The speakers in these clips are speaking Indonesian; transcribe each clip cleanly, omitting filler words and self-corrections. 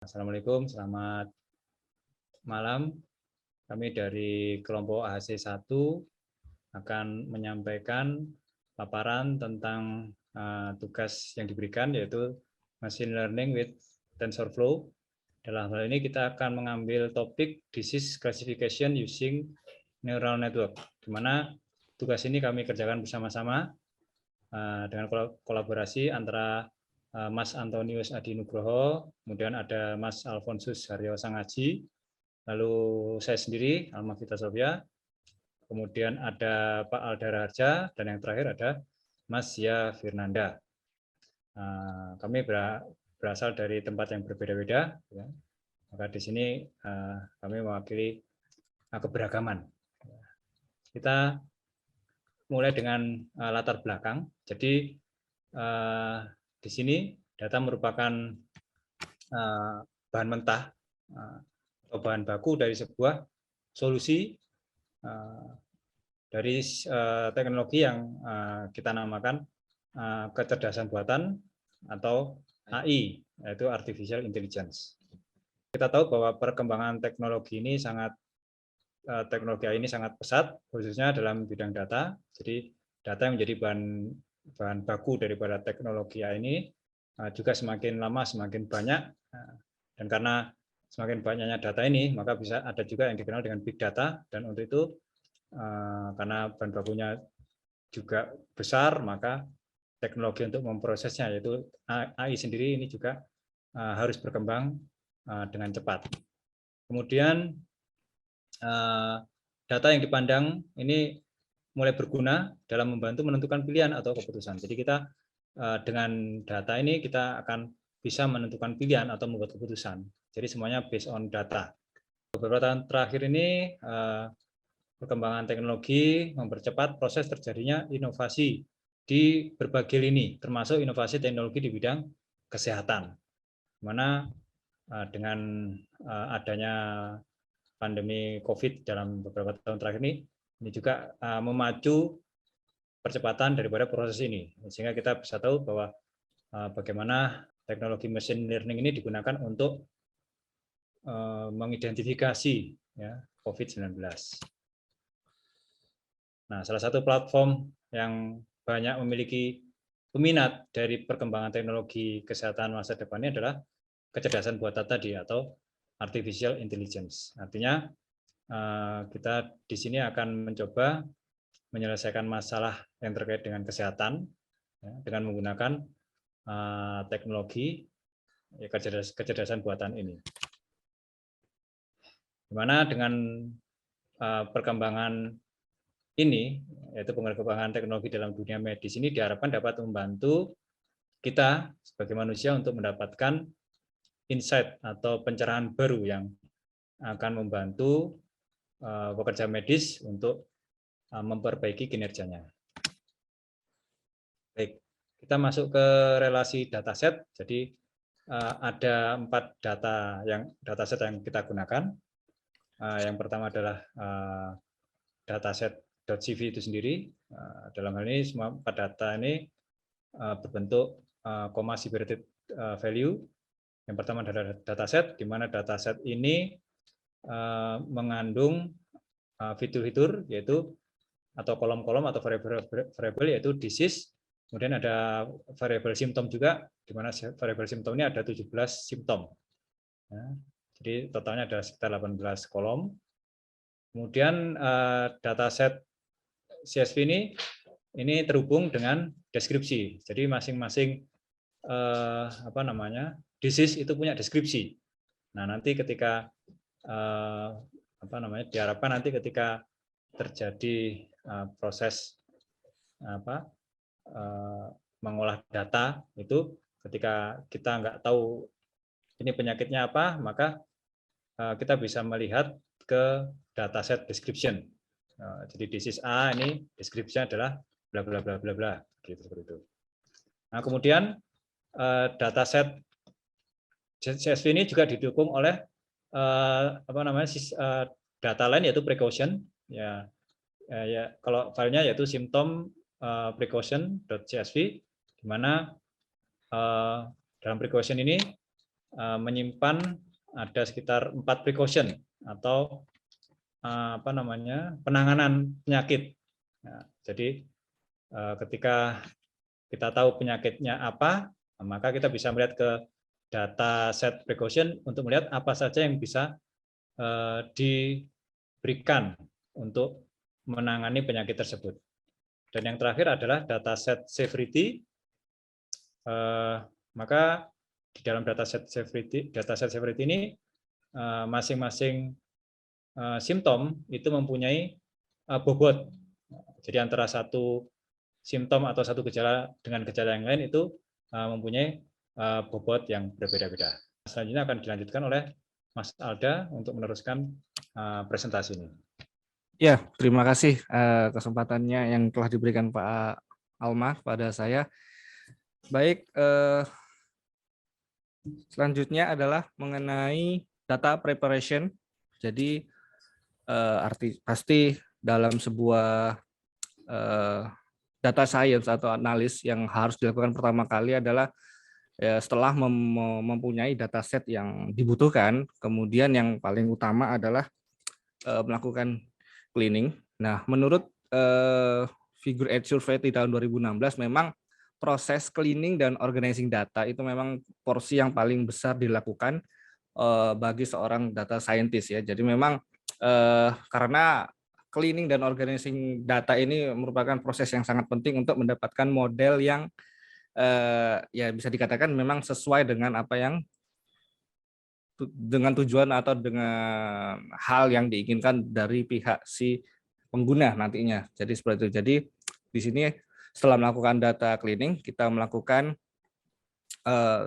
Assalamualaikum, selamat malam. Kami dari kelompok AHC1 akan menyampaikan paparan tentang tugas yang diberikan, yaitu Machine Learning with TensorFlow. Dalam hal ini kita akan mengambil topik Disease Classification Using Neural Network, di mana tugas ini kami kerjakan bersama-sama dengan kolaborasi antara Mas Antonius Adi Nugroho, kemudian ada Mas Alfonsus Haryo Sangaji, lalu saya sendiri, Alma Vita Sofia, kemudian ada Pak Aldara Harja, dan yang terakhir ada Mas Zia Firnanda. Kami berasal dari tempat yang berbeda-beda, ya. Maka di sini kami mewakili keberagaman. Kita mulai dengan latar belakang. Jadi di sini data merupakan bahan mentah atau bahan baku dari sebuah solusi dari teknologi yang kita namakan kecerdasan buatan atau AI, yaitu Artificial Intelligence. Kita tahu bahwa perkembangan teknologi AI ini sangat pesat, khususnya dalam bidang data. Jadi data yang menjadi bahan baku daripada teknologi AI ini juga semakin lama semakin banyak, dan karena semakin banyaknya data ini, maka bisa ada juga yang dikenal dengan big data, dan untuk itu karena bahan bakunya juga besar, maka teknologi untuk memprosesnya, yaitu AI sendiri, ini juga harus berkembang dengan cepat. Kemudian data yang dipandang ini mulai berguna dalam membantu menentukan pilihan atau keputusan. Jadi kita dengan data ini kita akan bisa menentukan pilihan atau membuat keputusan. Jadi semuanya based on data. Beberapa tahun terakhir ini perkembangan teknologi mempercepat proses terjadinya inovasi di berbagai lini, termasuk inovasi teknologi di bidang kesehatan. Mana dengan adanya pandemi COVID dalam beberapa tahun terakhir ini juga memacu percepatan daripada proses ini, sehingga kita bisa tahu bahwa bagaimana teknologi machine learning ini digunakan untuk mengidentifikasi ya, COVID-19. Nah, salah satu platform yang banyak memiliki peminat dari perkembangan teknologi kesehatan masa depan ini adalah kecerdasan buatan tadi atau Artificial Intelligence. Artinya kita di sini akan mencoba menyelesaikan masalah yang terkait dengan kesehatan ya, dengan menggunakan teknologi ya, kecerdasan buatan ini. Dimana dengan perkembangan ini, yaitu perkembangan teknologi dalam dunia medis ini diharapkan dapat membantu kita sebagai manusia untuk mendapatkan insight atau pencerahan baru yang akan membantu pekerja medis untuk memperbaiki kinerjanya. Baik, kita masuk ke relasi dataset. Jadi ada 4 dataset yang kita gunakan. Yang pertama adalah dataset.cv itu sendiri. Dalam hal ini semua 4 data ini berbentuk comma separated value. Yang pertama adalah dataset, di mana dataset ini mengandung fitur-fitur yaitu atau kolom-kolom atau variabel yaitu disease, kemudian ada variabel simptom juga, di mana variabel simptom ini ada 17 simptom. Ya, jadi totalnya ada sekitar 18 kolom. Kemudian dataset CSV ini terhubung dengan deskripsi. Jadi masing-masing disease itu punya deskripsi. Nah, nanti ketika diharapkan nanti ketika terjadi proses mengolah data itu, ketika kita nggak tahu ini penyakitnya apa, maka kita bisa melihat ke dataset description. Jadi disease A ini deskripsinya adalah bla bla bla bla bla, gitu seperti itu. Nah, kemudian dataset CSV ini juga didukung oleh data lain yaitu precaution. Ya, kalau filenya yaitu symptom precaution.csv, di mana dalam precaution ini menyimpan ada sekitar 4 precaution atau penanganan penyakit. Nah, jadi ketika kita tahu penyakitnya apa, maka kita bisa melihat ke data set precaution untuk melihat apa saja yang bisa diberikan untuk menangani penyakit tersebut. Dan yang terakhir adalah data set severity. Maka di dalam data set severity ini masing-masing simptom itu mempunyai bobot. Jadi antara satu simptom atau satu gejala dengan gejala yang lain itu mempunyai bobot yang berbeda-beda. Selanjutnya akan dilanjutkan oleh Mas Alda untuk meneruskan presentasi ini. Ya, terima kasih kesempatannya yang telah diberikan Pak Alma pada saya. Baik, selanjutnya adalah mengenai data preparation. Jadi pasti dalam sebuah data science atau analis yang harus dilakukan pertama kali adalah setelah mempunyai dataset yang dibutuhkan, kemudian yang paling utama adalah melakukan cleaning. Nah, menurut Figure 8 Survey di tahun 2016, memang proses cleaning dan organizing data itu memang porsi yang paling besar dilakukan bagi seorang data scientist ya. Jadi memang karena cleaning dan organizing data ini merupakan proses yang sangat penting untuk mendapatkan model yang ya bisa dikatakan memang sesuai dengan apa yang dengan tujuan atau dengan hal yang diinginkan dari pihak si pengguna nantinya. Jadi seperti itu. Jadi di sini setelah melakukan data cleaning, kita melakukan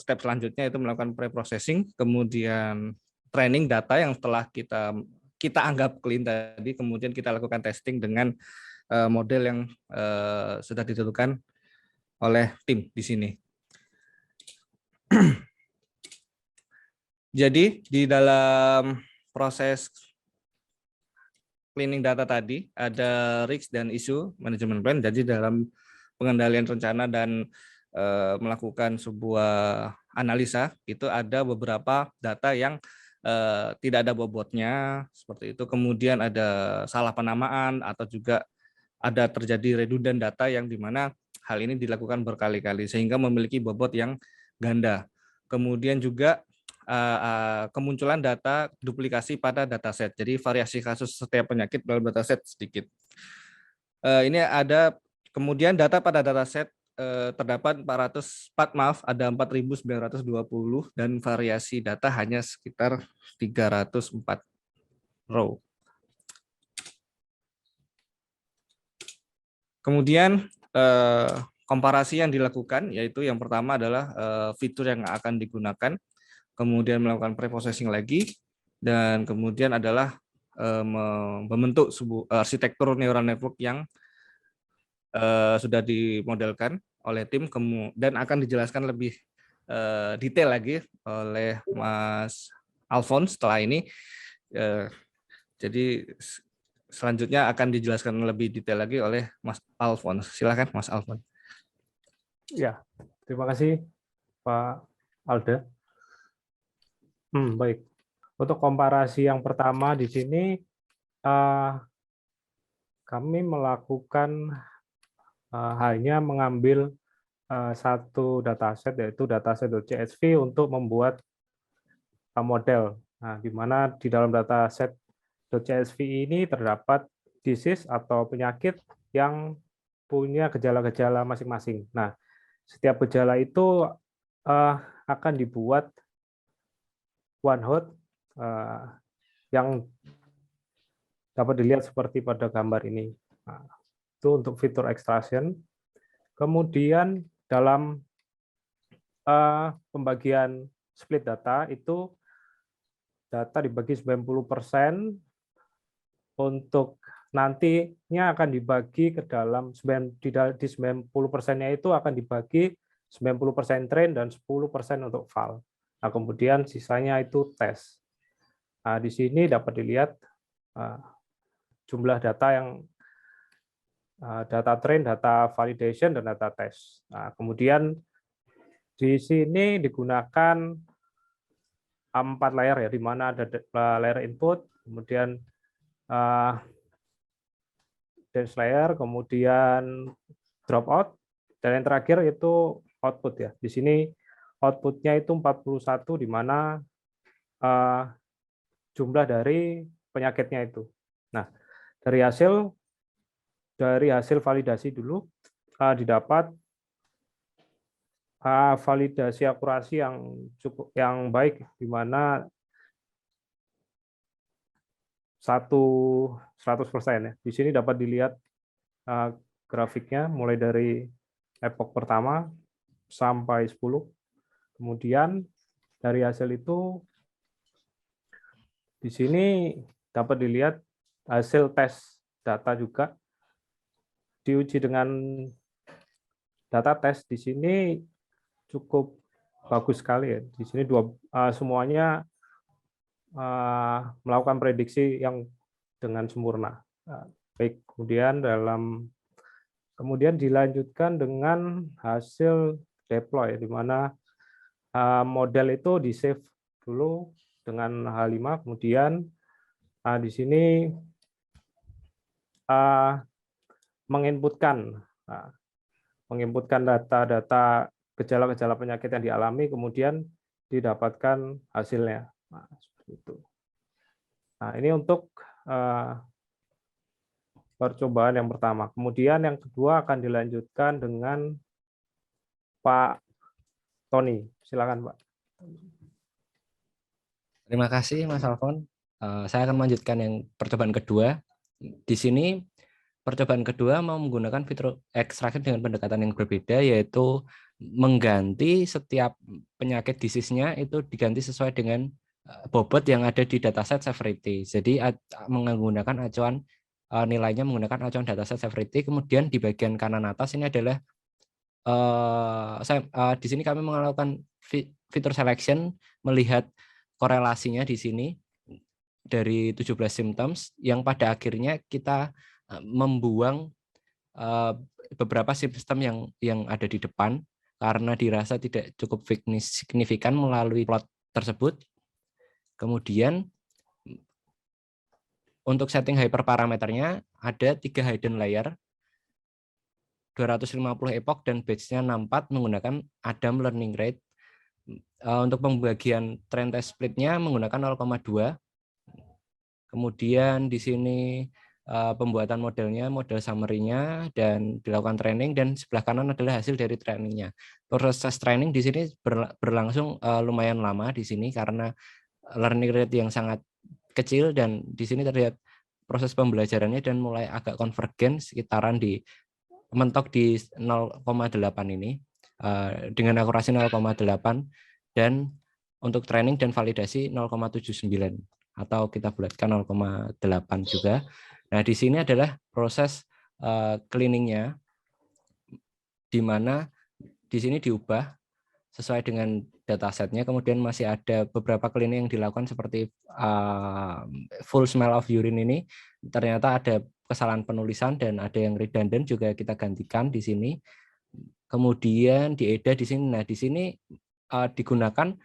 step selanjutnya itu melakukan pre-processing, kemudian training data yang setelah kita anggap clean tadi, kemudian kita lakukan testing dengan model yang sudah ditentukan oleh tim di sini. Jadi di dalam proses cleaning data tadi ada risk dan isu management plan. Jadi dalam pengendalian rencana dan melakukan sebuah analisa itu ada beberapa data yang tidak ada bobotnya seperti itu. Kemudian ada salah penamaan atau juga ada terjadi redundant data yang dimana hal ini dilakukan berkali-kali sehingga memiliki bobot yang ganda. Kemudian juga kemunculan data duplikasi pada dataset. Jadi variasi kasus setiap penyakit dalam dataset sedikit. Ini ada kemudian data pada dataset terdapat 4.920 dan variasi data hanya sekitar 304 row. Kemudian komparasi yang dilakukan yaitu yang pertama adalah fitur yang akan digunakan, kemudian melakukan preprocessing lagi, dan kemudian adalah membentuk sebuah arsitektur neural network yang sudah dimodelkan oleh tim dan akan dijelaskan lebih detail lagi oleh Mas Alphonse setelah ini. Jadi selanjutnya akan dijelaskan lebih detail lagi oleh Mas Alphonse. Silakan Mas Alphonse. Ya, terima kasih Pak Alda. Baik. Untuk komparasi yang pertama di sini kami melakukan hanya mengambil satu dataset yaitu dataset.csv untuk membuat model. Nah, di mana di dalam dataset.csv ini terdapat disease atau penyakit yang punya gejala-gejala masing-masing. Nah, setiap gejala itu akan dibuat one hot yang dapat dilihat seperti pada gambar ini. Nah, itu untuk fitur extraction. Kemudian dalam pembagian split data itu data dibagi 90%, untuk nantinya akan dibagi ke dalam di 90%-nya itu akan dibagi 90% train dan 10% untuk val. Nah, kemudian sisanya itu tes. Nah, di sini dapat dilihat jumlah data yang data train, data validation, dan data test. Nah, kemudian di sini digunakan 4 layer ya, di mana ada layer input, kemudian dense layer, kemudian dropout, dan yang terakhir itu output ya. Di sini outputnya itu 41, di mana jumlah dari penyakitnya itu. Nah, dari hasil validasi dulu didapat validasi akurasi yang baik, di mana 100% ya. Di sini dapat dilihat grafiknya mulai dari epoch pertama sampai 10. Kemudian dari hasil itu di sini dapat dilihat hasil tes data juga diuji dengan data tes. Di sini cukup bagus sekali ya. Di sini semuanya melakukan prediksi yang dengan sempurna. Baik, kemudian dilanjutkan dengan hasil deploy, di mana model itu di-save dulu dengan H5, kemudian di sini menginputkan data-data gejala-gejala penyakit yang dialami, kemudian didapatkan hasilnya. Nah, seperti itu. Nah, ini untuk percobaan yang pertama. Kemudian yang kedua akan dilanjutkan dengan Pak Tony. Silakan, Pak. Terima kasih, Mas Alfon. Saya akan melanjutkan yang percobaan kedua. Di sini percobaan kedua mau menggunakan fitur ekstraksi dengan pendekatan yang berbeda, yaitu mengganti setiap penyakit disease-nya itu diganti sesuai dengan bobot yang ada di dataset severity. Jadi menggunakan acuan nilainya menggunakan acuan dataset severity. Kemudian di bagian kanan atas ini adalah di sini kami melakukan fitur selection, melihat korelasinya di sini dari 17 symptoms yang pada akhirnya kita membuang beberapa sistem yang ada di depan karena dirasa tidak cukup signifikan melalui plot tersebut. Kemudian untuk setting hyperparameternya ada 3 hidden layer, 250 epoch dan batch-nya 64 menggunakan Adam learning rate. Untuk pembagian trend test split-nya menggunakan 0,2. Kemudian di sini pembuatan modelnya, model summary-nya, dan dilakukan training, dan sebelah kanan adalah hasil dari trainingnya. Proses training di sini berlangsung lumayan lama di sini karena learning rate yang sangat kecil, dan di sini terlihat proses pembelajarannya dan mulai agak konvergen sekitaran mentok di 0,8 ini dengan akurasi 0,8, dan untuk training dan validasi 0,79 atau kita bulatkan 0,8 juga. Nah, di sini adalah proses cleaningnya, di mana di sini diubah sesuai dengan datasetnya. Kemudian masih ada beberapa cleaning yang dilakukan seperti full smell of urine ini. Ternyata ada kesalahan penulisan dan ada yang redundant juga kita gantikan di sini. Kemudian di EDA di sini. Nah, di sini digunakan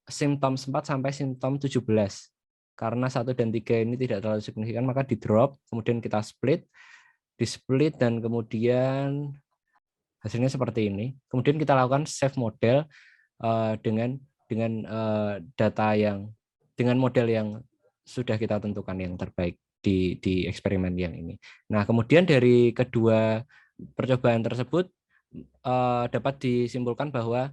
simptom 4 sampai simptom 17. Karena 1 dan 3 ini tidak terlalu signifikan, maka di drop, kemudian kita di split, dan kemudian hasilnya seperti ini. Kemudian kita lakukan save model dengan data dengan model yang sudah kita tentukan yang terbaik di eksperimen yang ini. Nah, kemudian dari kedua percobaan tersebut dapat disimpulkan bahwa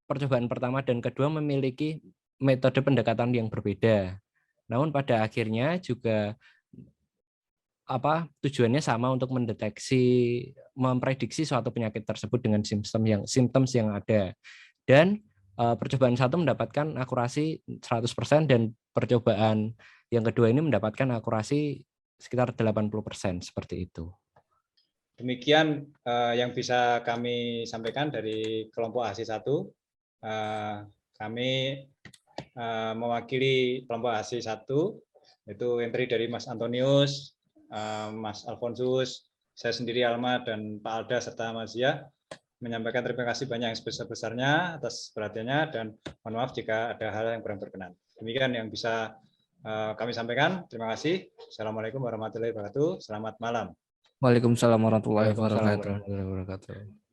percobaan pertama dan kedua memiliki metode pendekatan yang berbeda. Namun pada akhirnya juga tujuannya sama untuk memprediksi suatu penyakit tersebut dengan symptoms yang ada. Dan percobaan satu mendapatkan akurasi 100% dan percobaan yang kedua ini mendapatkan akurasi sekitar 80%, seperti itu. Demikian yang bisa kami sampaikan dari kelompok HC1. Kami mewakili kelompok HC1, yaitu entry dari Mas Antonius, Mas Alfonsus, saya sendiri Alma, dan Pak Alda serta Mas Zia. menyampaikan terima kasih banyak yang sebesar-besarnya atas perhatiannya, dan mohon maaf jika ada hal yang kurang berkenan. Demikian yang bisa kami sampaikan. Terima kasih. Assalamualaikum warahmatullahi wabarakatuh. Selamat malam. Waalaikumsalam warahmatullahi Waalaikumsalam wabarakatuh. warahmatullahi wabarakatuh.